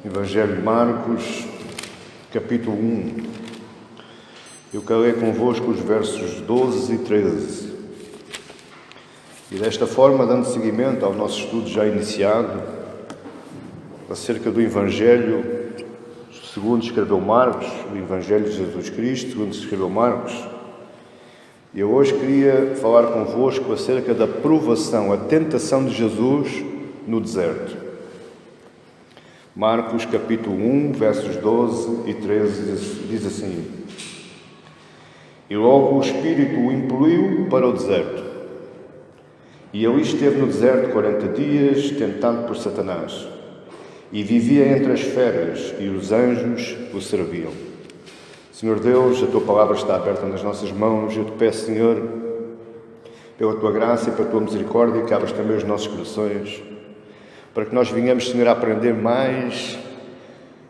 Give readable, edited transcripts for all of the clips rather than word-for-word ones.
Evangelho de Marcos, capítulo 1. Eu quero ler convosco os versos 12 e 13. E desta forma, dando seguimento ao nosso estudo já iniciado, acerca do Evangelho segundo escreveu Marcos, o Evangelho de Jesus Cristo, segundo escreveu Marcos, eu hoje queria falar convosco acerca da provação, a tentação de Jesus no deserto. Marcos capítulo 1, versos 12 e 13 diz assim: E logo o Espírito o impeliu para o deserto. E ele esteve no deserto 40 dias, tentado por Satanás. E vivia entre as feras, e os anjos o serviam. Senhor Deus, a Tua palavra está aberta nas nossas mãos. Eu te peço, Senhor, pela Tua graça e pela Tua misericórdia, que abras também os nossos corações, para que nós venhamos, Senhor, a aprender mais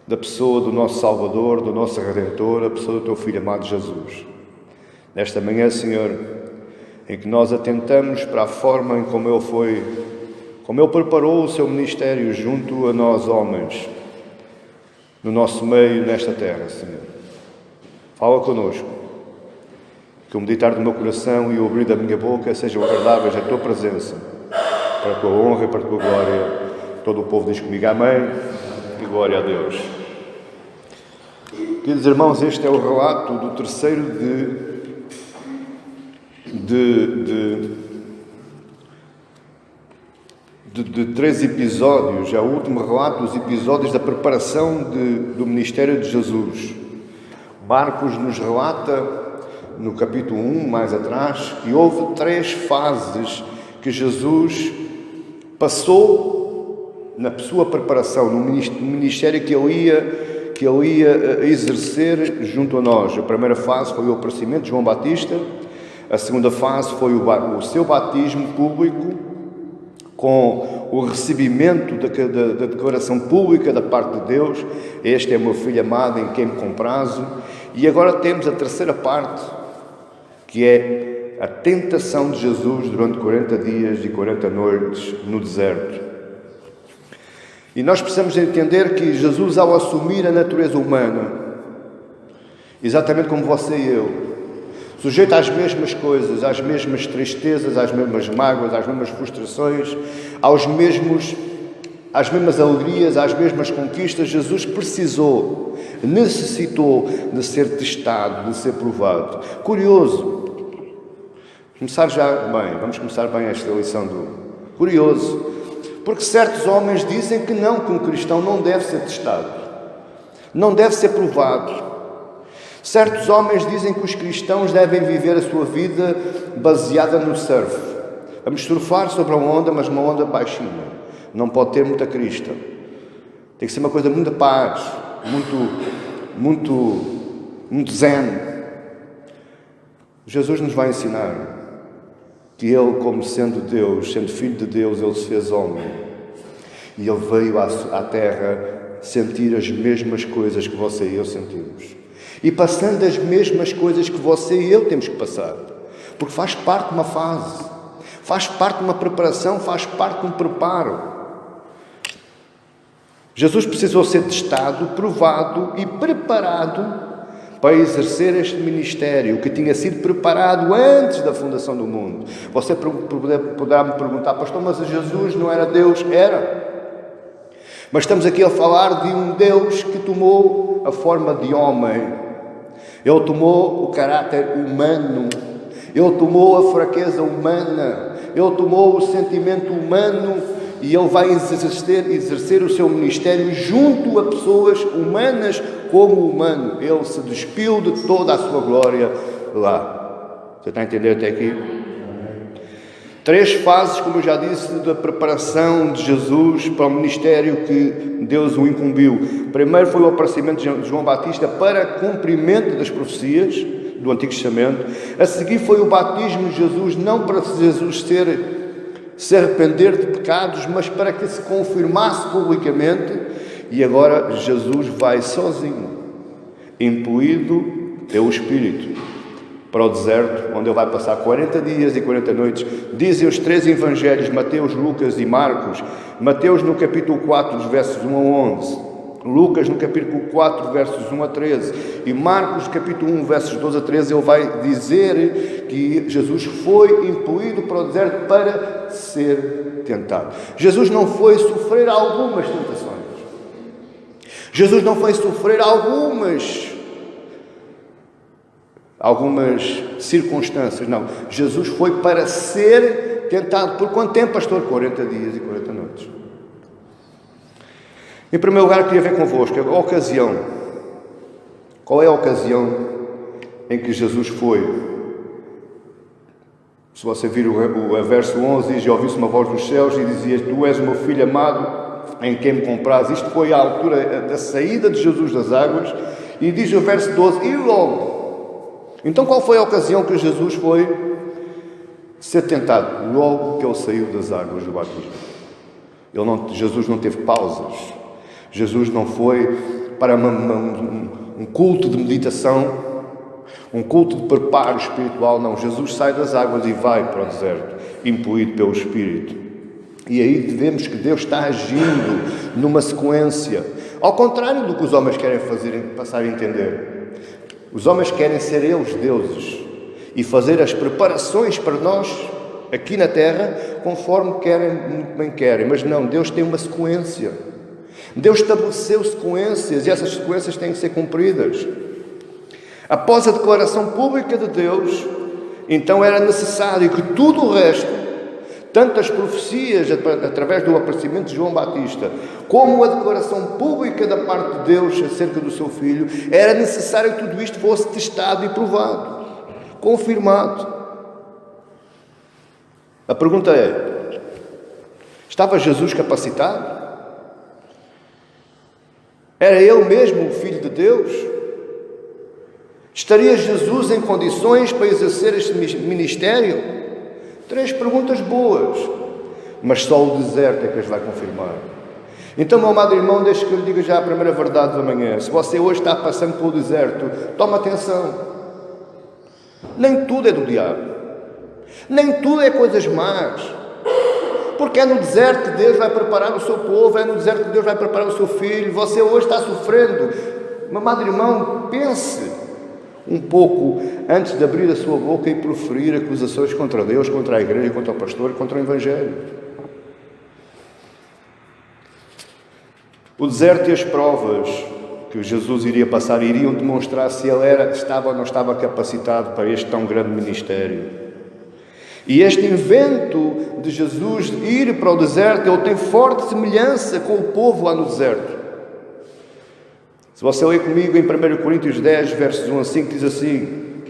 da pessoa do nosso Salvador, do nosso Redentor, a pessoa do Teu Filho amado Jesus. Nesta manhã, Senhor, em que nós atentamos para a forma em como Ele preparou o Seu ministério junto a nós, homens, no nosso meio, nesta terra, Senhor. Fala connosco, que o meditar do meu coração e o abrir da minha boca sejam agradáveis à Tua presença, para a Tua honra e para a Tua glória. Todo o povo diz comigo amém e glória a Deus. Queridos irmãos, este é o relato do terceiro de 3 episódios, é o último relato dos episódios da preparação do ministério de Jesus. Marcos nos relata, no capítulo 1, mais atrás, que houve 3 fases que Jesus passou na sua preparação, no ministério que ele ia exercer junto a nós. A primeira fase foi o aparecimento de João Batista, a segunda fase foi o seu batismo público, com o recebimento da declaração pública da parte de Deus: este é o meu Filho amado em quem me comprazo. E agora temos a terceira parte, que é a tentação de Jesus durante 40 dias e 40 noites no deserto. E nós precisamos entender que Jesus, ao assumir a natureza humana, exatamente como você e eu, sujeito às mesmas coisas, às mesmas tristezas, às mesmas mágoas, às mesmas frustrações, às mesmas alegrias, às mesmas conquistas, Jesus necessitou de ser testado, de ser provado. Curioso. Vamos começar bem esta lição curioso. Porque certos homens dizem que um cristão não deve ser testado, não deve ser provado. Certos homens dizem que os cristãos devem viver a sua vida baseada no surf. Vamos surfar sobre uma onda, mas uma onda baixinha. Não pode ter muita crista. Tem que ser uma coisa muito paz, muito zen. Jesus nos vai ensinar que Ele, como sendo Deus, sendo Filho de Deus, Ele se fez homem. E Ele veio à terra sentir as mesmas coisas que você e eu sentimos. E passando as mesmas coisas que você e eu temos que passar. Porque faz parte de uma fase, faz parte de uma preparação, faz parte de um preparo. Jesus precisou ser testado, provado e preparado para exercer este ministério que tinha sido preparado antes da fundação do mundo. Você poderá me perguntar: pastor, mas Jesus não era Deus? Era. Mas estamos aqui a falar de um Deus que tomou a forma de homem. Ele tomou o caráter humano. Ele tomou a fraqueza humana. Ele tomou o sentimento humano. E Ele vai exercer o seu ministério junto a pessoas humanas como humano. Ele se despiu de toda a sua glória lá. Você está a entender até aqui? 3 fases, como eu já disse, da preparação de Jesus para o ministério que Deus o incumbiu. Primeiro foi o aparecimento de João Batista para cumprimento das profecias. do Antigo Testamento. A seguir foi o batismo de Jesus, não para Jesus se arrepender de pecados, mas para que se confirmasse publicamente. E agora Jesus vai sozinho, imbuído pelo Espírito, para o deserto, onde ele vai passar 40 dias e 40 noites. Dizem os 3 evangelhos, Mateus, Lucas e Marcos. Mateus no capítulo 4, dos versos 1 a 11. Lucas no capítulo 4, versos 1 a 13. E Marcos, capítulo 1, versos 12 a 13, ele vai dizer que Jesus foi imbuído para o deserto para ser tentado. Jesus não foi sofrer algumas tentações. Jesus não foi sofrer algumas circunstâncias, não. Jesus foi para ser tentado. Por quanto tempo, pastor? 40 dias e 40 noites. Em primeiro lugar, queria ver convosco a ocasião. Qual é a ocasião em que Jesus foi? Se você vir o verso 11, diz: e ouviu-se uma voz dos céus e dizia: tu és o meu filho amado, em quem me compraz. Isto foi a altura da saída de Jesus das águas. E diz o verso 12: e logo. Então qual foi a ocasião que Jesus foi ser tentado? Logo que ele saiu das águas do batismo. Jesus não teve pausas. Jesus não foi para um culto de meditação, um culto de preparo espiritual, não. Jesus sai das águas e vai para o deserto, imbuído pelo Espírito. E aí vemos que Deus está agindo numa sequência, ao contrário do que os homens querem passar a entender. Os homens querem ser eles deuses e fazer as preparações para nós aqui na terra conforme querem, muito bem querem. Mas não, Deus tem uma sequência. Deus estabeleceu sequências e essas sequências têm que ser cumpridas. Após a declaração pública de Deus, então era necessário que tudo o resto, tanto as profecias através do aparecimento de João Batista, como a declaração pública da parte de Deus acerca do seu Filho, era necessário que tudo isto fosse testado e provado, confirmado. A pergunta é: estava Jesus capacitado? Era ele mesmo o Filho de Deus? Estaria Jesus em condições para exercer este ministério? 3 perguntas boas, mas só o deserto é que as vai confirmar. Então, meu amado irmão, deixe que eu lhe diga já a primeira verdade da manhã. Se você hoje está passando pelo deserto, toma atenção. Nem tudo é do diabo. Nem tudo é coisas más. Porque é no deserto que Deus vai preparar o seu povo, é no deserto que Deus vai preparar o seu filho. Você hoje está sofrendo. Meu amado irmão, pense um pouco antes de abrir a sua boca e proferir acusações contra Deus, contra a igreja, contra o pastor, contra o Evangelho. O deserto e as provas que Jesus iria passar iriam demonstrar se ele estava ou não estava capacitado para este tão grande ministério. E este invento de Jesus ir para o deserto, ele tem forte semelhança com o povo lá no deserto. Se você ler comigo em 1 Coríntios 10, versos 1 a 5, diz assim: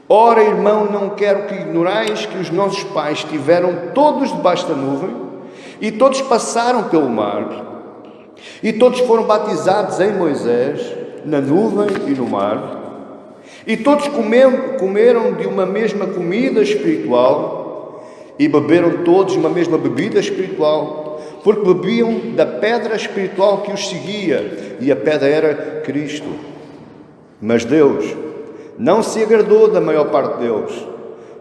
ora, irmão, não quero que ignorais que os nossos pais estiveram todos debaixo da nuvem, e todos passaram pelo mar, e todos foram batizados em Moisés, na nuvem e no mar, e todos comeram de uma mesma comida espiritual, e beberam todos uma mesma bebida espiritual, porque bebiam da pedra espiritual que os seguia, e a pedra era Cristo. Mas Deus não se agradou da maior parte deles,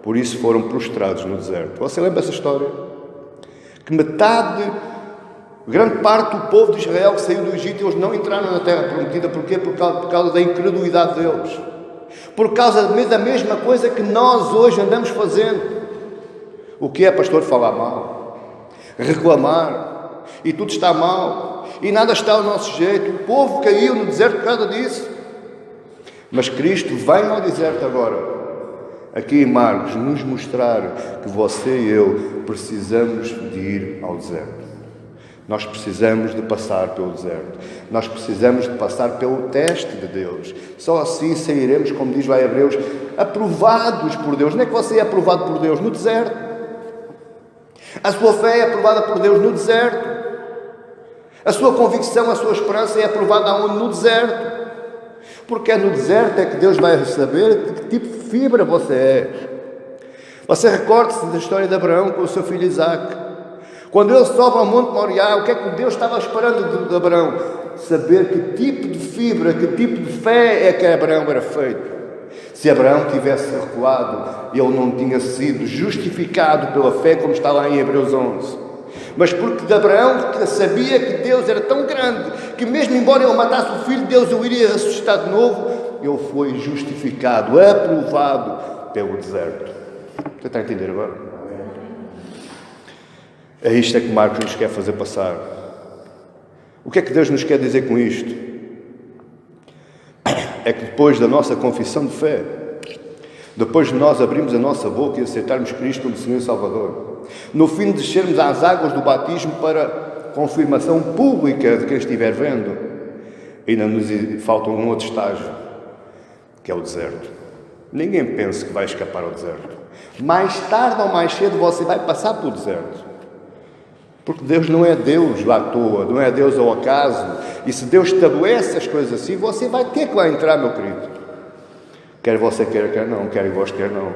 por isso foram prostrados no deserto. Você lembra essa história? Que grande parte do povo de Israel que saiu do Egito, eles não entraram na terra prometida. Porquê? Por causa da incredulidade deles. Por causa da mesma coisa que nós hoje andamos fazendo. O que é, pastor? Falar mal, reclamar, e tudo está mal, e nada está ao nosso jeito. O povo caiu no deserto por causa disso. Mas Cristo vem ao deserto agora, aqui em Marcos, nos mostrar que você e eu precisamos de ir ao deserto. Nós precisamos de passar pelo deserto. Nós precisamos de passar pelo teste de Deus. Só assim sairemos, como diz lá em Hebreus, aprovados por Deus. Não é que você é aprovado por Deus no deserto. A sua fé é aprovada por Deus no deserto. A sua convicção, a sua esperança é aprovada aonde? No deserto. Porque é no deserto é que Deus vai saber de que tipo de fibra você é. Você recorde-se da história de Abraão com o seu filho Isaac. Quando ele sobe ao Monte Moriá, o que é que Deus estava esperando de Abraão? Saber que tipo de fibra, que tipo de fé é que Abraão era feito. Se Abraão tivesse recuado, ele não tinha sido justificado pela fé, como está lá em Hebreus 11. Mas porque de Abraão sabia que Deus era tão grande, que mesmo embora ele matasse o filho, Deus o iria ressuscitar de novo, ele foi justificado, aprovado pelo deserto. Você está a entender agora? É isto que Marcos nos quer fazer passar. O que é que Deus nos quer dizer com isto? É que depois da nossa confissão de fé, depois de nós abrirmos a nossa boca e aceitarmos Cristo como Senhor e Salvador, no fim de descermos às águas do batismo para confirmação pública de quem estiver vendo, ainda nos falta um outro estágio, que é o deserto. Ninguém pensa que vai escapar ao deserto. Mais tarde ou mais cedo você vai passar pelo deserto. Porque Deus não é Deus à toa, não é Deus ao acaso. E se Deus estabelece as coisas assim, você vai ter que lá entrar, meu querido. Quer você queira, quer não, quer vós quer não.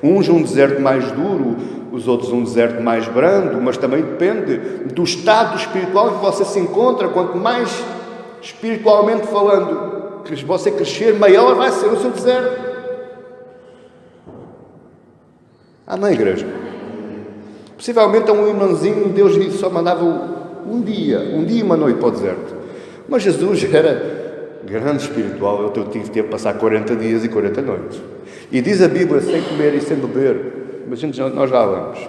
Uns um deserto mais duro, os outros um deserto mais brando, mas também depende do estado espiritual em que você se encontra. Quanto mais espiritualmente falando, que você crescer, maior vai ser o seu deserto. Amém, igreja? Possivelmente a um irmãozinho, Deus só mandava um dia e uma noite para o deserto. Mas Jesus era grande espiritual, eu tive que passar 40 dias e 40 noites. E diz a Bíblia, sem comer e sem beber. Mas nós já vamos.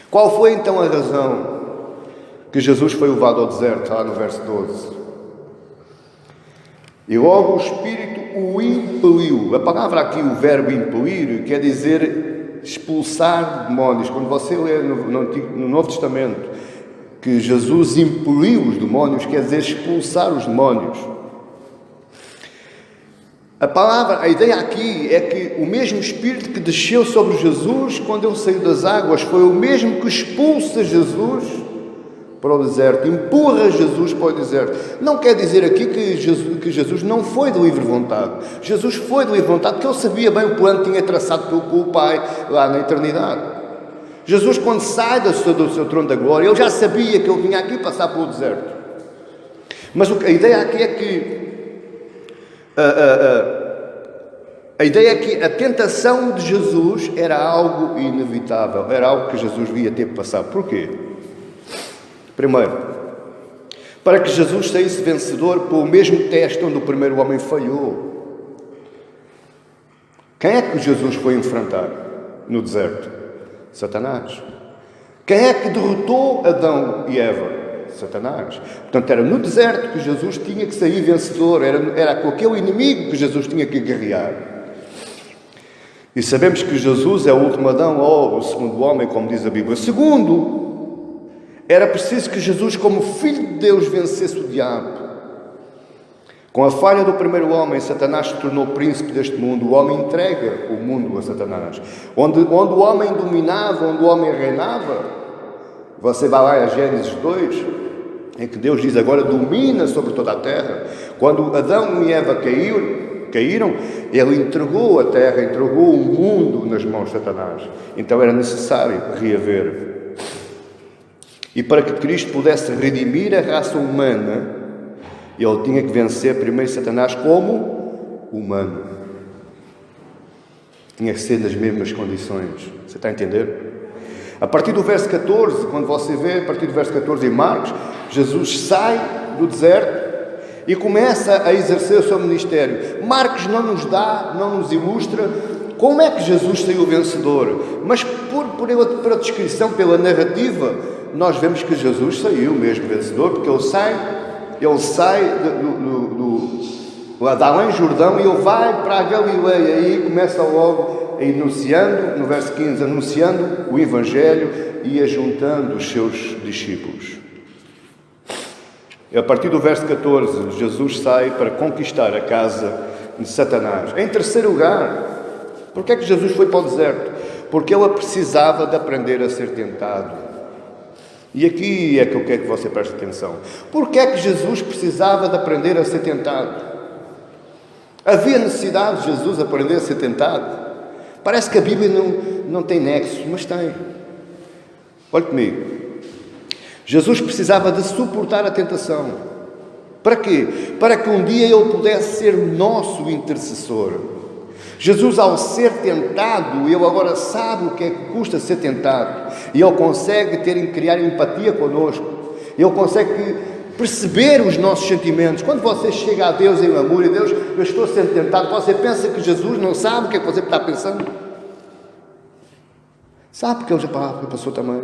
Qual foi então a razão que Jesus foi levado ao deserto, lá no verso 12? E logo o Espírito o impeliu. A palavra aqui, o verbo impelir, quer dizer expulsar demónios. Quando você lê no Novo Testamento que Jesus impeliu os demónios, quer dizer expulsar os demónios. A ideia aqui é que o mesmo Espírito que desceu sobre Jesus quando ele saiu das águas foi o mesmo que expulsa Jesus para o deserto, empurra Jesus para o deserto. Não quer dizer aqui que Jesus não foi de livre vontade. Jesus foi de livre vontade porque ele sabia bem o plano que tinha traçado com o Pai lá na eternidade. Jesus, quando sai do seu trono da glória, ele já sabia que ele vinha aqui passar pelo deserto. Mas a ideia aqui é que a ideia é que a tentação de Jesus era algo inevitável, era algo que Jesus ia ter que passar. Porquê? Primeiro, para que Jesus saísse vencedor pelo mesmo teste onde o primeiro homem falhou. Quem é que Jesus foi enfrentar no deserto? Satanás. Quem é que derrotou Adão e Eva? Satanás. Portanto, era no deserto que Jesus tinha que sair vencedor, era com aquele inimigo que Jesus tinha que guerrear. E sabemos que Jesus é o último Adão, ou o segundo homem, como diz a Bíblia. Segundo, era preciso que Jesus, como Filho de Deus, vencesse o diabo. Com a falha do primeiro homem, Satanás se tornou príncipe deste mundo. O homem entrega o mundo a Satanás. Onde o homem dominava, onde o homem reinava, você vai lá a Gênesis 2, em que Deus diz agora domina sobre toda a terra. Quando Adão e Eva caíram, ele entregou a terra, entregou o mundo nas mãos de Satanás. Então era necessário reaver. E para que Cristo pudesse redimir a raça humana, ele tinha que vencer primeiro Satanás como humano. Tinha que ser nas mesmas condições. Você está a entender? A partir do verso 14, quando você vê, a partir do verso 14 em Marcos, Jesus sai do deserto e começa a exercer o seu ministério. Marcos não nos ilustra como é que Jesus saiu vencedor, mas pela descrição, pela narrativa, nós vemos que Jesus saiu mesmo vencedor, porque ele sai lá de além Jordão e ele vai para a Galileia, e aí começa logo anunciando, no verso 15, anunciando o Evangelho e ajuntando os seus discípulos. E a partir do verso 14, Jesus sai para conquistar a casa de Satanás. Em terceiro lugar, porque é que Jesus foi para o deserto? Porque ele precisava de aprender a ser tentado. E aqui é que eu quero que você preste atenção. Porque é que Jesus precisava de aprender a ser tentado? Havia necessidade de Jesus aprender a ser tentado? Parece que a Bíblia não tem nexo, mas tem. Olhe comigo. Jesus precisava de suportar a tentação. Para quê? Para que um dia Ele pudesse ser o nosso intercessor. Jesus, ao ser tentado, Ele agora sabe o que é que custa ser tentado. E Ele consegue criar empatia connosco. Ele consegue perceber os nossos sentimentos. Quando você chega a Deus em amor e Deus, eu estou sendo tentado, você pensa que Jesus não sabe o que é que você está pensando? Sabe, porque Ele já passou também.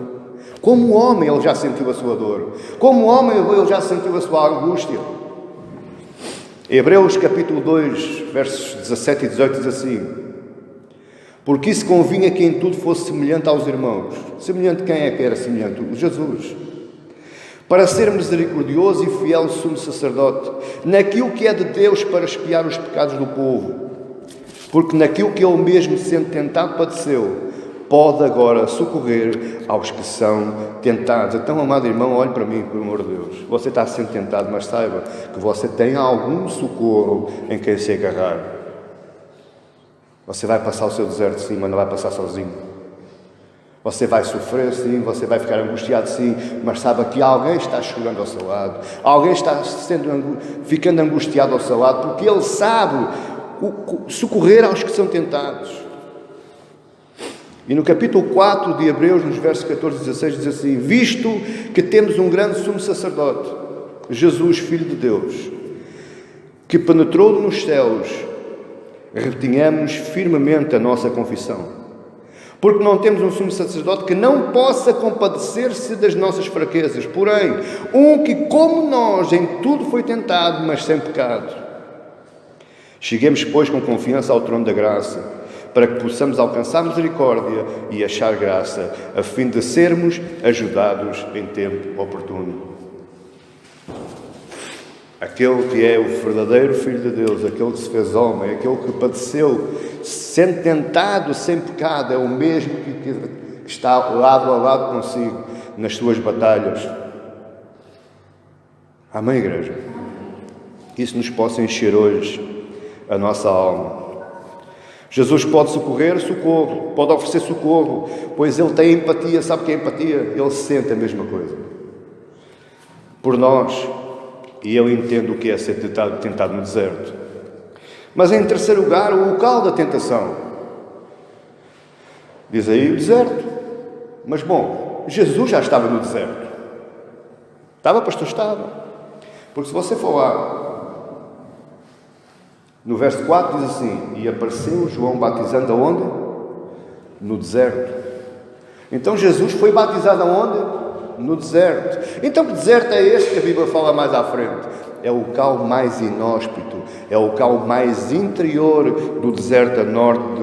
Como homem, Ele já sentiu a sua dor. Como homem, Ele já sentiu a sua angústia. Hebreus capítulo 2, versos 17 e 18 diz assim: porque isso convinha que em tudo fosse semelhante aos irmãos. Semelhante quem é que era semelhante? Jesus. Para ser misericordioso e fiel sumo sacerdote, naquilo que é de Deus para expiar os pecados do povo. Porque naquilo que Ele mesmo, sendo tentado, padeceu, pode agora socorrer aos que são tentados. Então, amado irmão, olhe para mim, por amor de Deus. Você está sendo tentado, mas saiba que você tem algum socorro em quem se agarrar. Você vai passar o seu deserto, sim, mas não vai passar sozinho. Você vai sofrer, sim, você vai ficar angustiado, sim, mas saiba que alguém está chorando ao seu lado. Alguém está ficando angustiado ao seu lado, porque Ele sabe socorrer aos que são tentados. E no capítulo 4 de Hebreus, nos versos 14 e 16, diz assim: visto que temos um grande sumo sacerdote, Jesus, Filho de Deus, que penetrou nos céus, retenhamos firmemente a nossa confissão. Porque não temos um sumo sacerdote que não possa compadecer-se das nossas fraquezas, porém, um que, como nós, em tudo foi tentado, mas sem pecado. Cheguemos, pois, com confiança ao trono da graça, para que possamos alcançar misericórdia e achar graça, a fim de sermos ajudados em tempo oportuno. Aquele que é o verdadeiro Filho de Deus, aquele que se fez homem, aquele que padeceu, sendo tentado sem pecado, é o mesmo que está lado a lado consigo nas suas batalhas. Amém, igreja? Que isso nos possa encher hoje a nossa alma. Jesus pode socorrer, socorro, pode oferecer socorro, pois Ele tem empatia. Sabe o que é empatia? Ele sente a mesma coisa por nós, e Ele entende o que é ser tentado no deserto. Mas em terceiro lugar, o local da tentação. Diz aí o deserto. Mas bom, Jesus já estava no deserto. Estava, pastor? Estava. Porque se você for lá, no verso 4 diz assim: e apareceu João batizando aonde? No deserto. Então Jesus foi batizado aonde? No deserto. Então que deserto é este que a Bíblia fala mais à frente? É o local mais inóspito, é o local mais interior do deserto a norte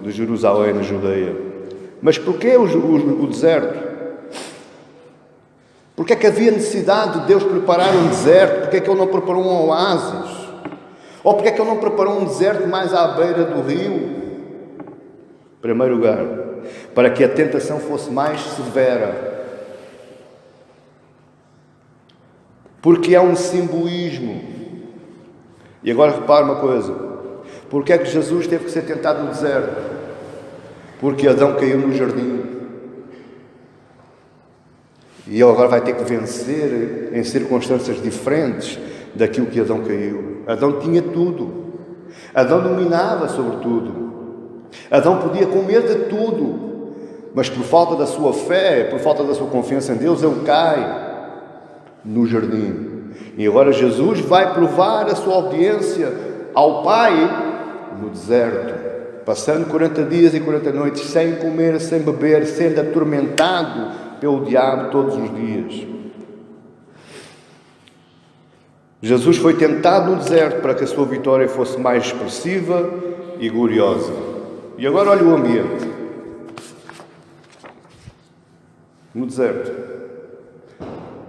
de Jerusalém, na Judeia. Mas porquê o deserto? Porquê é que havia necessidade de Deus preparar um deserto? Porquê é que Ele não preparou um oásis? Ou porquê é que Ele não preparou um deserto mais à beira do rio? Em primeiro lugar, para que a tentação fosse mais severa. Porque há um simbolismo. E agora repare uma coisa: porque é que Jesus teve que ser tentado no deserto? Porque Adão caiu no jardim. E ele agora vai ter que vencer em circunstâncias diferentes daquilo que Adão caiu. Adão tinha tudo. Adão dominava sobre tudo. Adão podia comer de tudo. Mas por falta da sua fé, por falta da sua confiança em Deus, ele cai no jardim. E agora Jesus vai provar a sua obediência ao Pai no deserto, passando 40 dias e 40 noites sem comer, sem beber, sendo atormentado pelo diabo todos os dias. Jesus foi tentado no deserto para que a sua vitória fosse mais expressiva e gloriosa. E agora olha o ambiente. No deserto,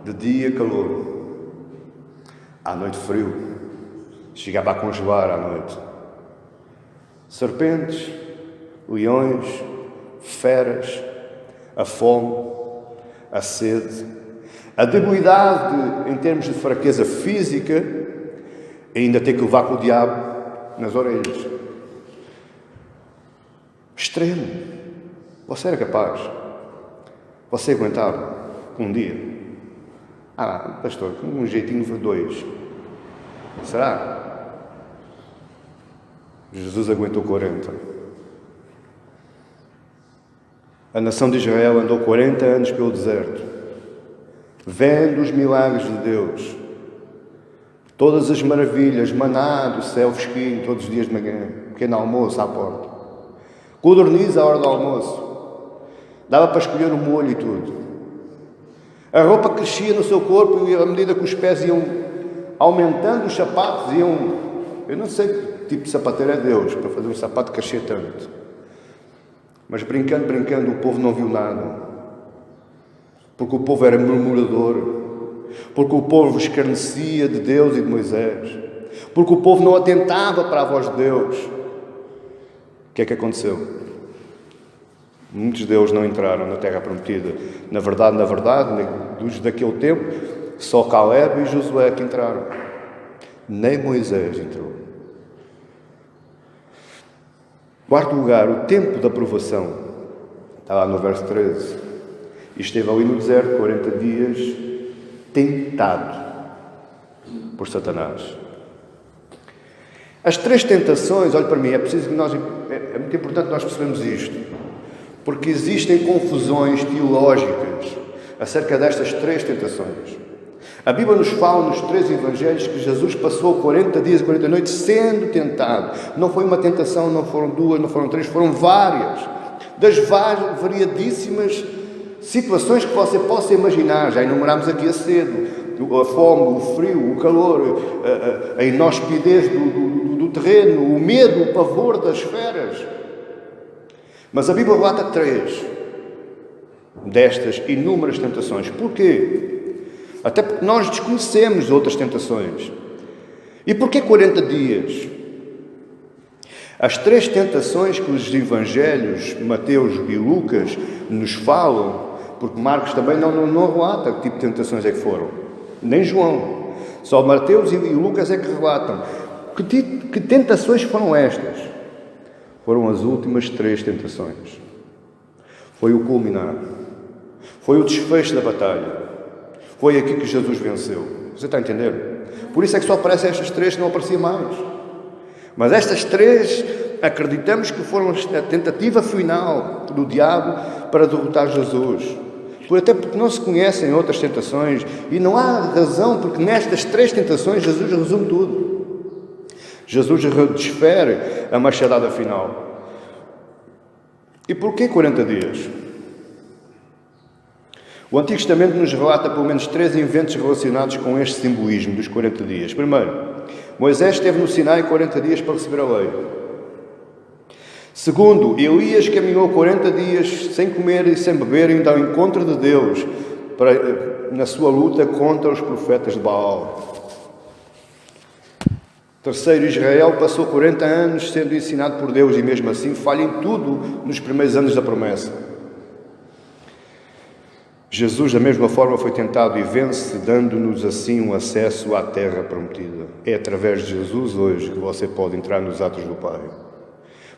de dia calor, à noite frio, chegava a congelar à noite. Serpentes, leões, feras, a fome, a sede, a debilidade em termos de fraqueza física, ainda ter que levar com o diabo, nas orelhas. Extremo. Você era capaz? Você aguentava um dia? Pastor, com um jeitinho foi 2. Será? Jesus aguentou 40. A nação de Israel andou 40 anos pelo deserto, vendo os milagres de Deus, todas as maravilhas, maná do céu fresquinho todos os dias de manhã, pequeno almoço à porta, codorniz à hora do almoço, dava para escolher o molho e tudo. A roupa crescia no seu corpo e à medida que os pés iam aumentando, os sapatos iam... Eu não sei que tipo de sapateiro é Deus para fazer um sapato crescer tanto. Mas brincando, o povo não viu nada. Porque o povo era murmurador. Porque o povo escarnecia de Deus e de Moisés. Porque o povo não atentava para a voz de Deus. O que é que aconteceu? Muitos deles não entraram na Terra Prometida. Na verdade, dos daquele tempo, só Caleb e Josué que entraram. Nem Moisés entrou. Quarto lugar, o tempo da provação. Está lá no verso 13. E esteve ali no deserto 40 dias, tentado por Satanás. As 3 tentações, olhe para mim, é muito importante nós percebermos isto, porque existem confusões teológicas acerca destas 3 tentações. A Bíblia nos fala nos 3 evangelhos que Jesus passou 40 dias e 40 noites sendo tentado. Não foi uma tentação, não foram 2, não foram 3, foram várias. Das variadíssimas situações que você possa imaginar. Já enumerámos aqui a sede, a fome, o frio, o calor, a inhospidez do terreno, o medo, o pavor das feras. Mas a Bíblia relata 3 destas inúmeras tentações. Porquê? Até porque nós desconhecemos outras tentações. E porquê 40 dias? As 3 tentações que os evangelhos, Mateus e Lucas, nos falam, porque Marcos também não relata que tipo de tentações é que foram, nem João. Só Mateus e Lucas é que relatam. Que tentações foram estas? Foram as últimas 3 tentações. Foi o culminar. Foi o desfecho da batalha. Foi aqui que Jesus venceu. Você está a entender? Por isso é que só aparecem estas 3, não aparecia mais. Mas estas 3, acreditamos que foram a tentativa final do diabo para derrotar Jesus. Até porque não se conhecem outras tentações e não há razão, porque nestas 3 tentações Jesus resume tudo. Jesus desfere a machadada final. E porquê 40 dias? O Antigo Testamento nos relata pelo menos 3 eventos relacionados com este simbolismo dos 40 dias. Primeiro, Moisés esteve no Sinai 40 dias para receber a lei. Segundo, Elias caminhou 40 dias sem comer e sem beber, indo ao encontro de Deus na sua luta contra os profetas de Baal. Terceiro, Israel passou 40 anos sendo ensinado por Deus e mesmo assim falha em tudo nos primeiros anos da promessa. Jesus, da mesma forma, foi tentado e vence, dando-nos assim um acesso à terra prometida. É através de Jesus hoje que você pode entrar nos atos do Pai,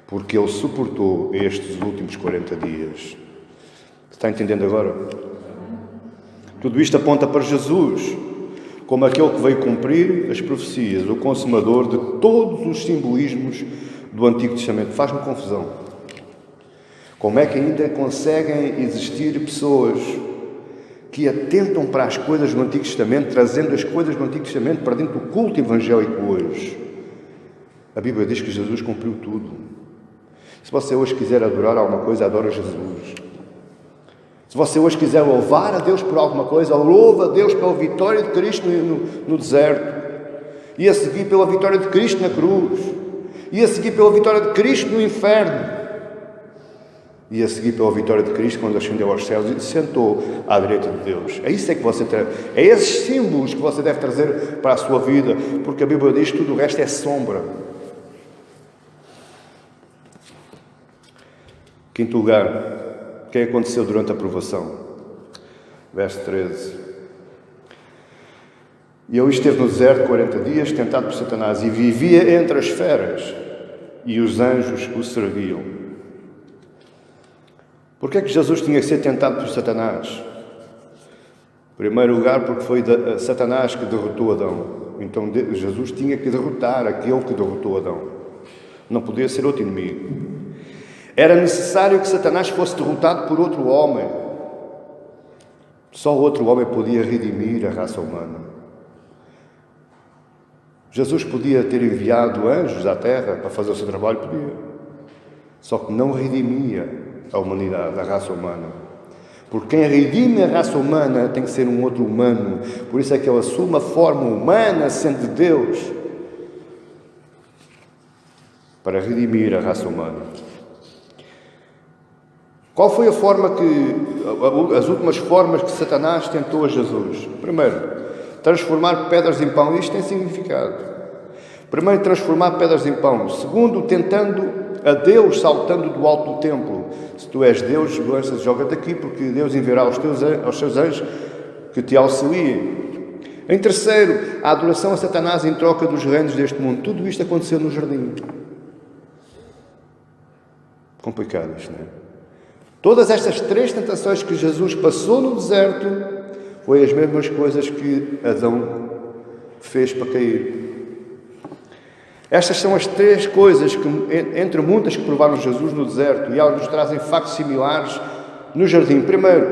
porque Ele suportou estes últimos 40 dias. Está entendendo agora? Tudo isto aponta para Jesus, como aquele que veio cumprir as profecias, o consumador de todos os simbolismos do Antigo Testamento. Faz-me confusão. Como é que ainda conseguem existir pessoas que atentam para as coisas do Antigo Testamento, trazendo as coisas do Antigo Testamento para dentro do culto evangélico hoje? A Bíblia diz que Jesus cumpriu tudo. Se você hoje quiser adorar alguma coisa, adora Jesus. Se você hoje quiser louvar a Deus por alguma coisa, louva a Deus pela vitória de Cristo no deserto. E a seguir pela vitória de Cristo na cruz. E a seguir pela vitória de Cristo no inferno. E a seguir pela vitória de Cristo quando ascendeu aos céus e se sentou à direita de Deus. É isso é que você é esses símbolos que você deve trazer para a sua vida, porque a Bíblia diz que tudo o resto é sombra. Quinto lugar, o que aconteceu durante a provação? Verso 13. E ele esteve no deserto 40 dias, tentado por Satanás, e vivia entre as feras, e os anjos o serviam. Por que é que Jesus tinha que ser tentado por Satanás? Em primeiro lugar, porque foi Satanás que derrotou Adão. Então Jesus tinha que derrotar aquele que derrotou Adão. Não podia ser outro inimigo. Era necessário que Satanás fosse derrotado por outro homem. Só outro homem podia redimir a raça humana. Jesus podia ter enviado anjos à terra para fazer o seu trabalho, podia. Só que não redimia a humanidade, a raça humana. Porque quem redime a raça humana tem que ser um outro humano. Por isso é que ele assume a forma humana, sendo de Deus, para redimir a raça humana. Qual foi a forma as últimas formas que Satanás tentou a Jesus? Primeiro, transformar pedras em pão. Isto tem significado. Primeiro, transformar pedras em pão. Segundo, tentando a Deus saltando do alto do templo. Se tu és Deus, joga-te aqui, porque Deus enviará aos seus anjos que te auxiliem. Em terceiro, a adoração a Satanás em troca dos reinos deste mundo. Tudo isto aconteceu no jardim. Complicado isto, não é? Todas estas três tentações que Jesus passou no deserto foi as mesmas coisas que Adão fez para cair. Estas são as três coisas que, entre muitas que provaram Jesus no deserto, e elas nos trazem factos similares no jardim. Primeiro,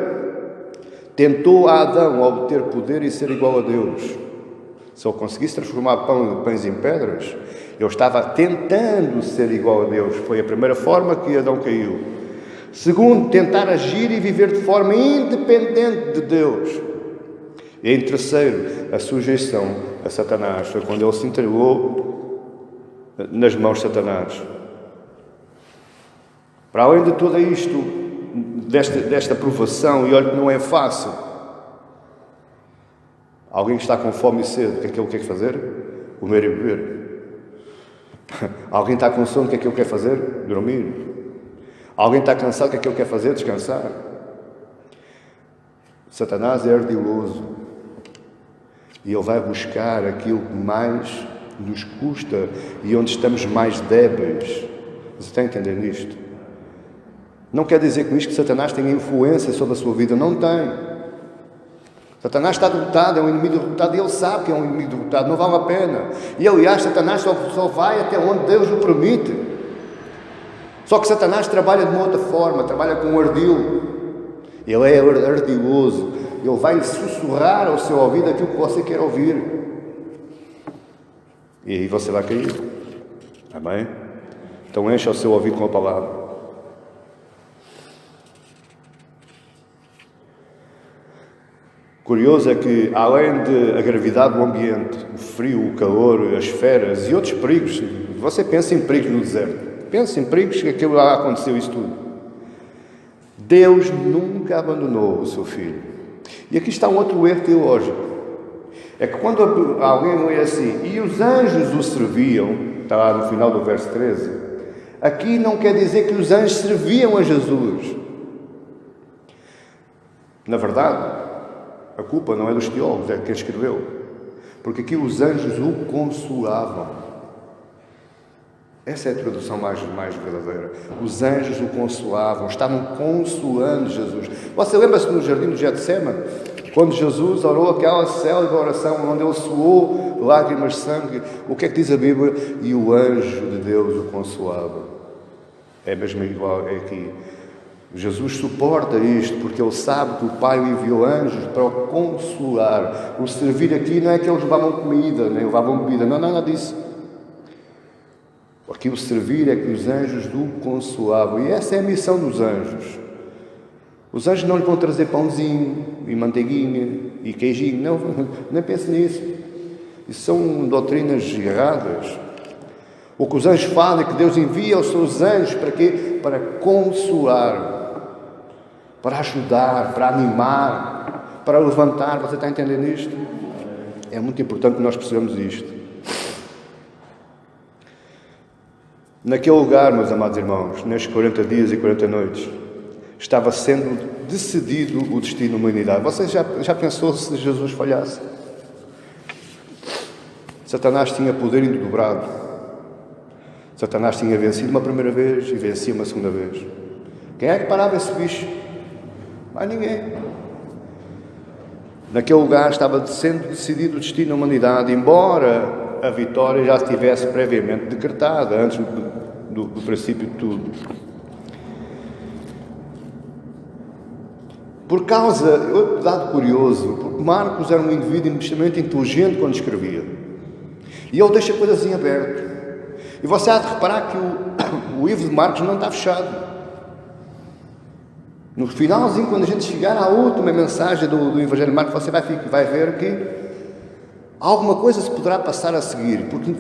tentou a Adão obter poder e ser igual a Deus. Se ele conseguisse transformar pães em pedras, ele estava tentando ser igual a Deus. Foi a primeira forma que Adão caiu. Segundo, tentar agir e viver de forma independente de Deus. E em terceiro, a sujeição a Satanás. Foi quando ele se entregou nas mãos de Satanás. Para além de tudo isto, desta provação, e olha que não é fácil. Alguém que está com fome e sede, o que é que ele quer fazer? Comer e beber. Alguém está com sono, o que é que ele quer fazer? Dormir. Alguém está cansado, o que é que ele quer fazer? Descansar. Satanás é ardiloso. E ele vai buscar aquilo que mais nos custa e onde estamos mais débeis. Você está entendendo isto? Não quer dizer com isto que Satanás tenha influência sobre a sua vida. Não tem. Satanás está derrotado, é um inimigo derrotado, e ele sabe que é um inimigo derrotado, não vale a pena. E aliás, Satanás só vai até onde Deus o permite. Só que Satanás trabalha de uma outra forma, trabalha com um ardil. Ele é ardiloso. Ele vai sussurrar ao seu ouvido aquilo que você quer ouvir. E aí você vai cair. Amém? Então encha o seu ouvido com a palavra. Curioso é que, além da gravidade do ambiente, o frio, o calor, as feras e outros perigos, você pensa em perigos no deserto. Pensa em perigos que aquilo lá aconteceu, isso tudo. Deus nunca abandonou o seu filho. E aqui está um outro erro teológico. É que quando alguém lê assim, e os anjos o serviam, está lá no final do verso 13, aqui não quer dizer que os anjos serviam a Jesus. Na verdade, a culpa não é dos teólogos, é de quem escreveu. Porque aqui os anjos o consolavam. Essa é a tradução mais verdadeira. Os anjos o consolavam, estavam consolando Jesus. Você lembra-se no jardim do Getsemane? Quando Jesus orou aquela célebre oração, onde ele suou lágrimas de sangue, o que é que diz a Bíblia? E o anjo de Deus o consolava. É mesmo igual, é aqui. Jesus suporta isto, porque ele sabe que o Pai enviou anjos para o consolar. O servir aqui não é que eles levavam comida, nem levavam bebida, não, nada disso. Aqui o servir é que os anjos o consolavam. E essa é a missão dos anjos. Os anjos não lhe vão trazer pãozinho, e manteiguinha, e queijinho. Não, nem pense nisso. Isso são doutrinas erradas. O que os anjos fazem é que Deus envia os seus anjos para quê? Para consolar, para ajudar, para animar, para levantar. Você está entendendo isto? É muito importante que nós percebamos isto. Naquele lugar, meus amados irmãos, nestes 40 dias e 40 noites, estava sendo decidido o destino da humanidade. Você já pensou se Jesus falhasse? Satanás tinha poder dobrado. Satanás tinha vencido uma primeira vez e vencia uma segunda vez. Quem é que parava esse bicho? Mais ninguém. Naquele lugar estava sendo decidido o destino da humanidade, embora a vitória já estivesse previamente decretada, antes do princípio de tudo. Por causa, outro dado curioso, porque Marcos era um indivíduo extremamente inteligente quando escrevia. E ele deixa coisas em aberto. E você há de reparar que o livro de Marcos não está fechado. No finalzinho, quando a gente chegar à última mensagem do Evangelho de Marcos, você vai ver que alguma coisa se poderá passar a seguir, porque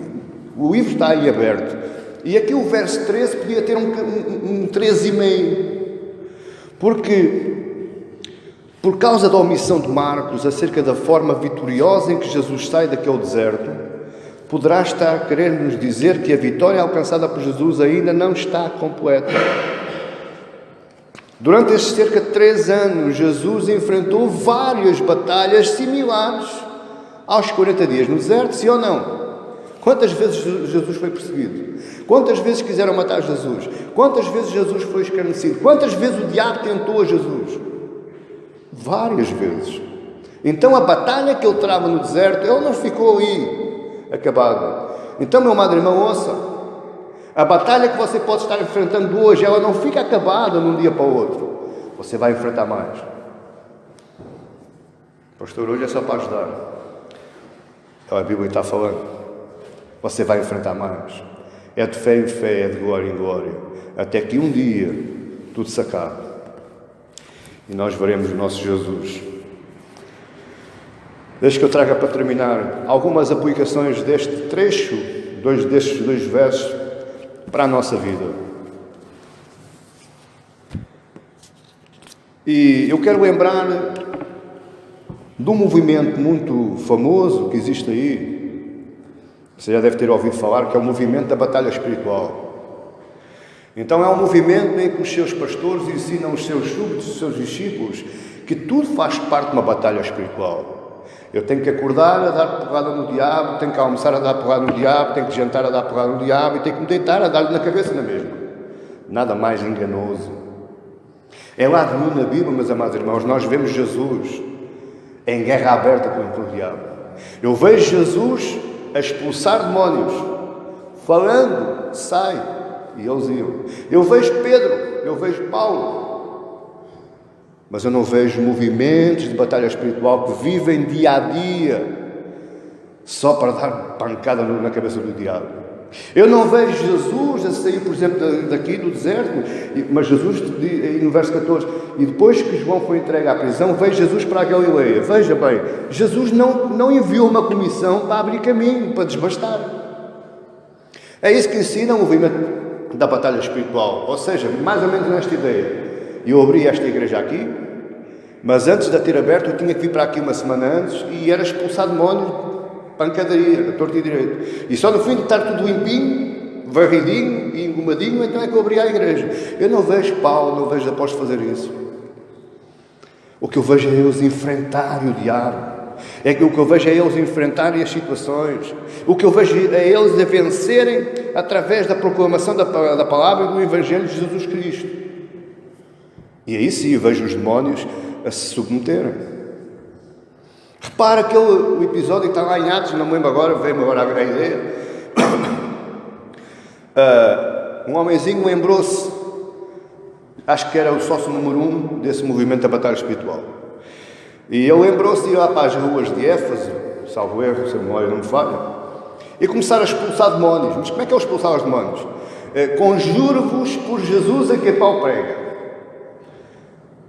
o livro está aí aberto. E aqui o verso 13 podia ter um 13,5, porque por causa da omissão de Marcos acerca da forma vitoriosa em que Jesus sai daquele deserto, poderá estar a querer nos dizer que a vitória alcançada por Jesus ainda não está completa. Durante estes cerca de 3 anos, Jesus enfrentou várias batalhas similares aos 40 dias no deserto, sim ou não? Quantas vezes Jesus foi perseguido? Quantas vezes quiseram matar Jesus? Quantas vezes Jesus foi escarnecido? Quantas vezes o diabo tentou a Jesus? Várias vezes. Então a batalha que ele trava no deserto, ele não ficou ali acabado. Então, meu amado irmão, ouça, a batalha que você pode estar enfrentando hoje, ela não fica acabada de um dia para o outro. Você vai enfrentar mais. Pastor, hoje é só para ajudar. A Bíblia está falando. Você vai enfrentar mais. É de fé em fé, é de glória em glória, até que um dia tudo se acabe e nós veremos o nosso Jesus. Deixa que eu traga para terminar algumas aplicações deste trecho, destes 2 versos, para a nossa vida. E eu quero lembrar de um movimento muito famoso que existe aí, você já deve ter ouvido falar, que é o movimento da batalha espiritual. Então é um movimento em que os seus pastores ensinam os seus súditos, os seus discípulos, que tudo faz parte de uma batalha espiritual. Eu tenho que acordar a dar porrada no diabo, tenho que almoçar a dar porrada no diabo, tenho que jantar a dar porrada no diabo e tenho que me deitar a dar-lhe na cabeça na mesma. Nada mais enganoso. É lá de mim na Bíblia, meus amados irmãos, nós vemos Jesus em guerra aberta contra o diabo. Eu vejo Jesus a expulsar demónios, falando, sai, e eles iam. Eu vejo Pedro, eu vejo Paulo, mas eu não vejo movimentos de batalha espiritual que vivem dia a dia só para dar pancada na cabeça do diabo. Eu não vejo Jesus a sair, por exemplo, daqui do deserto, mas Jesus, no verso 14, e depois que João foi entregue à prisão, veio Jesus para a Galileia. Veja bem, Jesus não enviou uma comissão para abrir caminho, para desbastar. É isso que ensina o movimento da batalha espiritual, ou seja, mais ou menos nesta ideia. Eu abri esta igreja aqui, mas antes de a ter aberto, eu tinha que vir para aqui uma semana antes e era expulsar demónios, pancadaria, a torta e direito. E só no fim de estar tudo limpinho, varridinho e engomadinho, então é que eu abri a igreja. Eu não vejo Paulo, não vejo apóstolos fazer isso. O que eu vejo é eles enfrentarem o diabo. É que o que eu vejo é eles enfrentarem as situações. O que eu vejo é eles a vencerem através da proclamação da palavra e do Evangelho de Jesus Cristo. E aí sim eu vejo os demónios a se submeterem. Repara o episódio que está lá em Atos, não me lembro agora, veio-me agora a ideia. Um homenzinho lembrou-se, acho que era o sócio número 1 desse movimento da batalha espiritual. E ele lembrou-se de ir lá para as ruas de Éfeso, salvo erro, se a memória não me falha, e começar a expulsar demónios. Mas como é que ele expulsava os demónios? Conjuro-vos por Jesus a quem Paulo prega.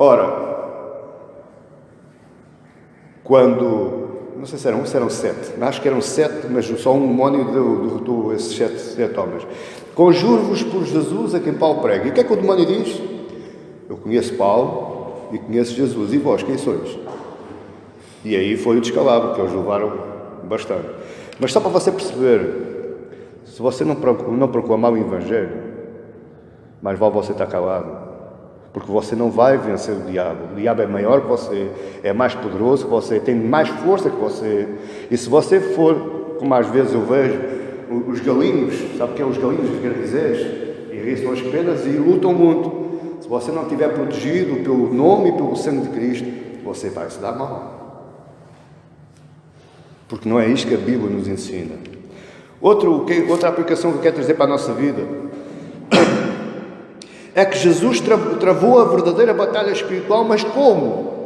Ora, quando, não sei se eram 1, se eram 7, acho que eram 7, mas só um demónio derrotou esses 7 homens. Conjuro-vos por Jesus a quem Paulo prega. E o que é que o demónio diz? Eu conheço Paulo e conheço Jesus, e vós quem sois? E aí foi o descalabro, que eles levaram bastante. Mas só para você perceber, se você não proclamar o Evangelho, mais vale você estar calado. Porque você não vai vencer o diabo. O diabo é maior que você, é mais poderoso que você, tem mais força que você. E se você for como às vezes eu vejo os galinhos, sabe o que é os galinhos, os garnizés? Irriçam as penas e lutam muito. Se você não estiver protegido pelo nome e pelo sangue de Cristo, você vai se dar mal. Porque não é isto que a Bíblia nos ensina. Outra aplicação que eu quero trazer para a nossa vida é que Jesus travou a verdadeira batalha espiritual, mas como?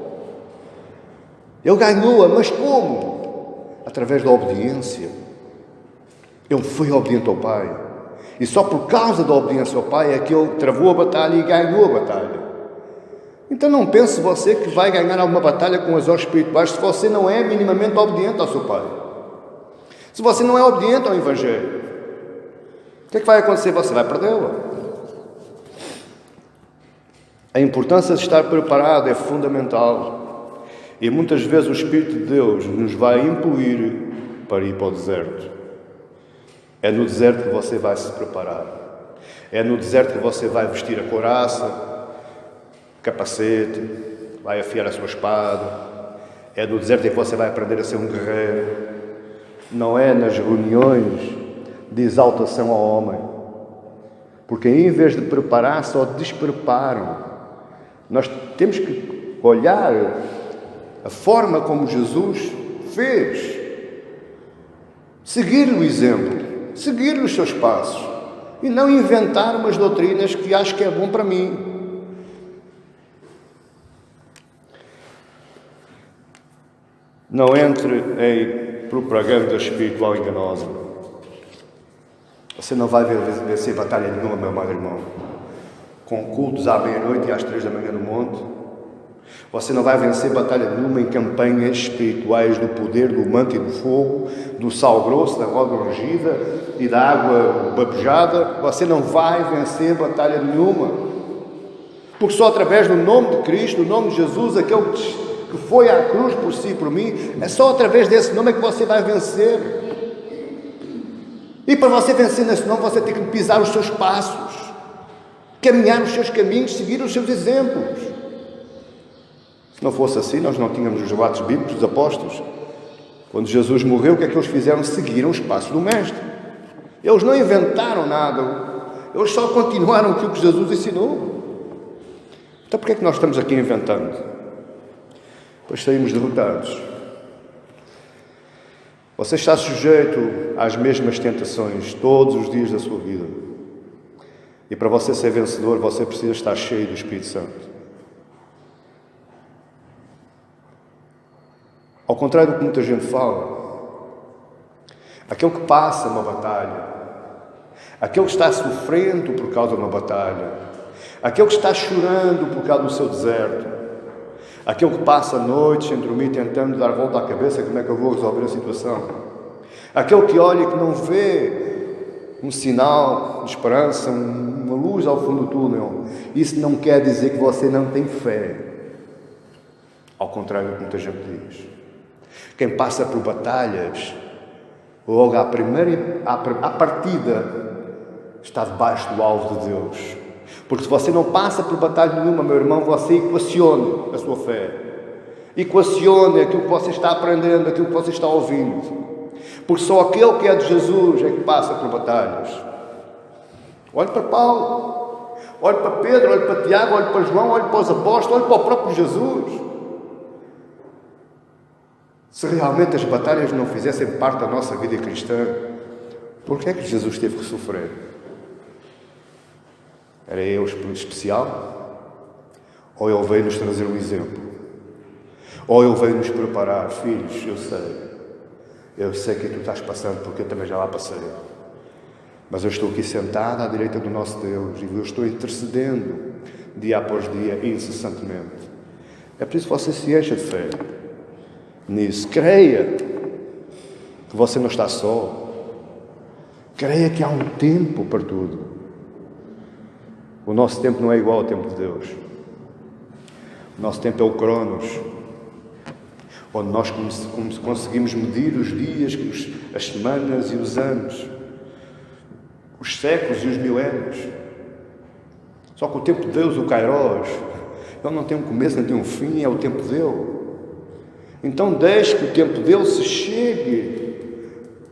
Ele ganhou-a, mas como? Através da obediência. Ele foi obediente ao Pai. E só por causa da obediência ao Pai é que ele travou a batalha e ganhou a batalha. Então não pense você que vai ganhar alguma batalha com as horas espirituais se você não é minimamente obediente ao seu Pai. Se você não é obediente ao Evangelho, o que é que vai acontecer? Você vai perdê-la. A importância de estar preparado é fundamental. E muitas vezes o Espírito de Deus nos vai impelir para ir para o deserto. É no deserto que você vai se preparar. É no deserto que você vai vestir a couraça, capacete, vai afiar a sua espada. É no deserto em que você vai aprender a ser um guerreiro. Não é nas reuniões de exaltação ao homem. Porque em vez de preparar, só despreparam. Nós temos que olhar a forma como Jesus fez. Seguir-lhe o exemplo. Seguir os seus passos e não inventar umas doutrinas que acho que é bom para mim. Não entre em propaganda espiritual enganosa. Você não vai vencer batalha nenhuma, meu amado irmão, com cultos à meia-noite e às 3 da manhã no monte. Você não vai vencer batalha nenhuma em campanhas espirituais do poder, do manto e do fogo, do sal grosso, da roda ungida e da água babejada. Você não vai vencer batalha nenhuma. Porque só através do nome de Cristo, do nome de Jesus, aquele que foi à cruz por si e por mim, é só através desse nome é que você vai vencer. E para você vencer nesse nome, você tem que pisar os seus passos, caminhar os seus caminhos, seguir os seus exemplos. Se não fosse assim, nós não tínhamos os relatos bíblicos dos apóstolos. Quando Jesus morreu, o que é que eles fizeram? Seguiram os passos do Mestre. Eles não inventaram nada. Eles só continuaram aquilo que Jesus ensinou. Então, por que é que nós estamos aqui inventando? Pois saímos derrotados. Você está sujeito às mesmas tentações todos os dias da sua vida. E para você ser vencedor, você precisa estar cheio do Espírito Santo. Ao contrário do que muita gente fala, aquele que passa uma batalha, aquele que está sofrendo por causa de uma batalha, aquele que está chorando por causa do seu deserto, aquele que passa noites sem dormir tentando dar volta à cabeça como é que eu vou resolver a situação, aquele que olha e que não vê um sinal de esperança, uma luz ao fundo do túnel, isso não quer dizer que você não tem fé. Ao contrário do que muita gente diz. Quem passa por batalhas, logo à partida, está debaixo do alvo de Deus. Porque se você não passa por batalha nenhuma, meu irmão, você equacione a sua fé. Equacione aquilo que você está aprendendo, aquilo que você está ouvindo. Porque só aquele que é de Jesus é que passa por batalhas. Olhe para Paulo, olhe para Pedro, olhe para Tiago, olhe para João, olhe para os apóstolos, olhe para o próprio Jesus. Se realmente as batalhas não fizessem parte da nossa vida cristã, por que é que Jesus teve que sofrer? Era eu especial? Ou ele veio nos trazer um exemplo? Ou ele veio nos preparar? Filhos, eu sei que tu estás passando, porque eu também já lá passei. Mas eu estou aqui sentado à direita do nosso Deus e eu estou intercedendo dia após dia, incessantemente. É por isso que você se encha de fé nisso. Creia que você não está só. Creia que há um tempo para tudo. O nosso tempo não é igual ao tempo de Deus. O nosso tempo é o Cronos, onde nós conseguimos medir os dias, as semanas e os anos, os séculos e os milénios. Só que o tempo de Deus, o Kairos, ele não tem um começo, não tem um fim, é o tempo dele. Então deixe que o tempo dele se chegue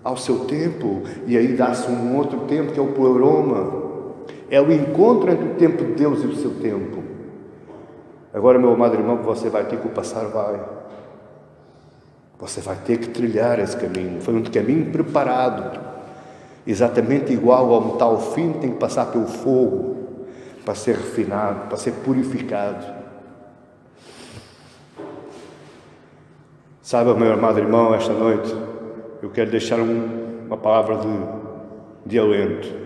ao seu tempo, e aí dá-se um outro tempo que é o pleroma. É o encontro entre o tempo de Deus e o seu tempo. Agora, meu amado irmão, que você vai ter que o passar, você vai ter que trilhar esse caminho. Foi um caminho preparado, exatamente igual ao metal fino, tem que passar pelo fogo para ser refinado, para ser purificado. Sabe, meu amado irmão, esta noite eu quero deixar uma palavra de alento.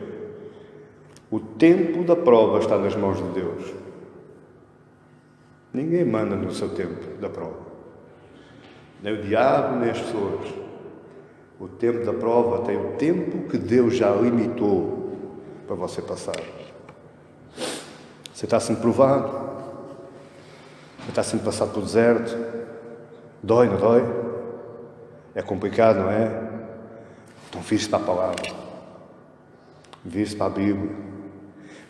O tempo da prova está nas mãos de Deus. Ninguém manda no seu tempo da prova. Nem o diabo, nem as pessoas. O tempo da prova tem o tempo que Deus já limitou para você passar. Você está sendo provado. Você está sendo passado pelo deserto. Dói, não dói? É complicado, não é? Então vire-se para a palavra. Vire-se para a Bíblia.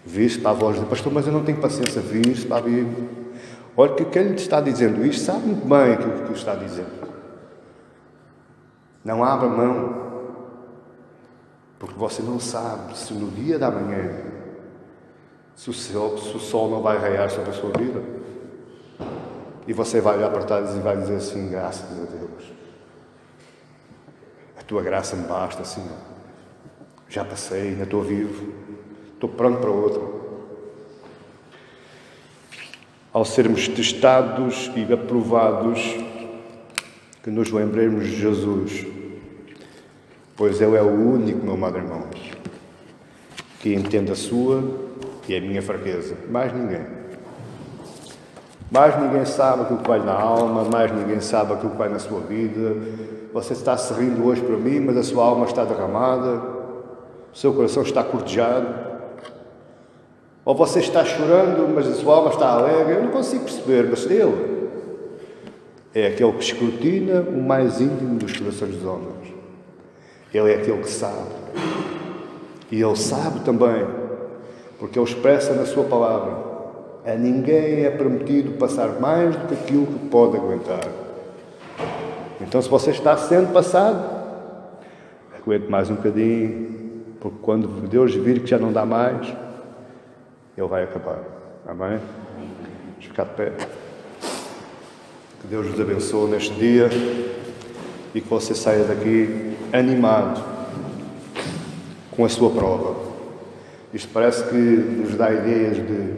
Vire-se para a voz do pastor, mas eu não tenho paciência. Vire-se para a Bíblia. Olha, que quem lhe está dizendo isto sabe muito bem aquilo que está dizendo. Não abra mão, porque você não sabe se no dia da manhã, se o sol não vai raiar sobre a sua vida, e você vai olhar para trás e vai dizer assim: graças a Deus, a tua graça me basta, Senhor. Já passei, ainda estou vivo, estou pronto para outro. Ao sermos testados e aprovados, que nos lembremos de Jesus, pois Ele é o único, meu amado irmão, que entende a sua e a minha fraqueza. Mais ninguém. Mais ninguém sabe aquilo que vai na alma, mais ninguém sabe aquilo que vai na sua vida. Você está sorrindo hoje para mim, mas a sua alma está derramada, o seu coração está cortejado. Ou você está chorando, mas a sua alma está alegre. Eu não consigo perceber, mas Ele é aquele que escrutina o mais íntimo dos corações dos homens. Ele é aquele que sabe. E Ele sabe também, porque Ele expressa na sua palavra: a ninguém é permitido passar mais do que aquilo que pode aguentar. Então, se você está sendo passado, aguente mais um bocadinho, porque quando Deus vir que já não dá mais, Ele vai acabar. Amém? Vamos ficar de pé. Que Deus vos abençoe neste dia e que você saia daqui animado com a sua prova. Isto parece que nos dá ideias de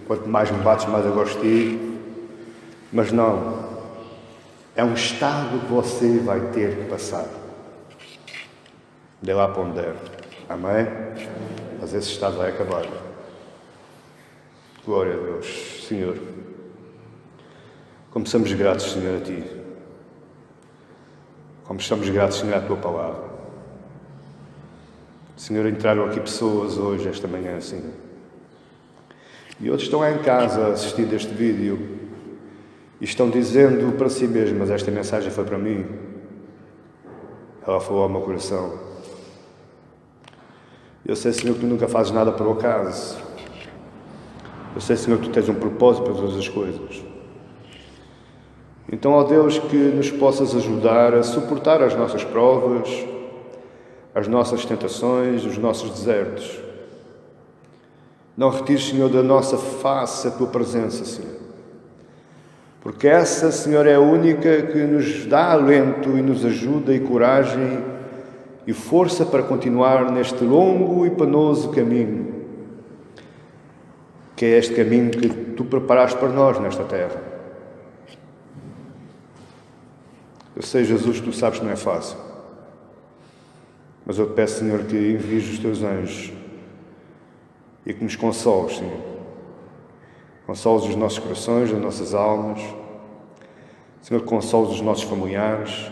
quanto mais me bates, mais eu gosto de ti. Mas não. É um estado que você vai ter que passar. De lá para onde der. Amém? Mas esse estado vai acabar. Glória a Deus, Senhor. Como somos gratos, Senhor, a Ti. Como estamos gratos, Senhor, à Tua Palavra. Senhor, entraram aqui pessoas hoje, esta manhã, Senhor. E outros estão lá em casa assistindo este vídeo e estão dizendo para si mesmos: esta mensagem foi para mim. Ela falou ao meu coração. Eu sei, Senhor, que Tu nunca fazes nada por acaso. Eu sei, Senhor, que Tu tens um propósito para todas as coisas. Então, ó Deus, que nos possas ajudar a suportar as nossas provas, as nossas tentações, os nossos desertos. Não retires, Senhor, da nossa face a Tua presença, Senhor. Porque essa, Senhor, é a única que nos dá alento e nos ajuda e coragem e força para continuar neste longo e penoso caminho, que é este caminho que Tu preparaste para nós nesta terra. Eu sei, Jesus, Tu sabes que não é fácil, mas eu te peço, Senhor, que envies os Teus anjos e que nos consoles, Senhor. Consoles os nossos corações, as nossas almas. Senhor, consoles os nossos familiares.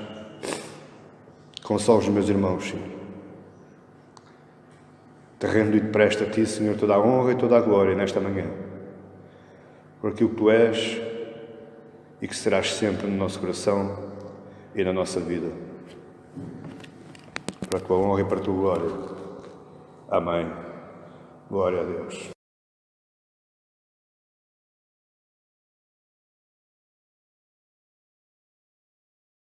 Consoles os meus irmãos, Senhor. Te rendo e te presto a Ti, Senhor, toda a honra e toda a glória nesta manhã, por aquilo que Tu és e que serás sempre no nosso coração e na nossa vida. Para a Tua honra e para a Tua glória. Amém. Glória a Deus.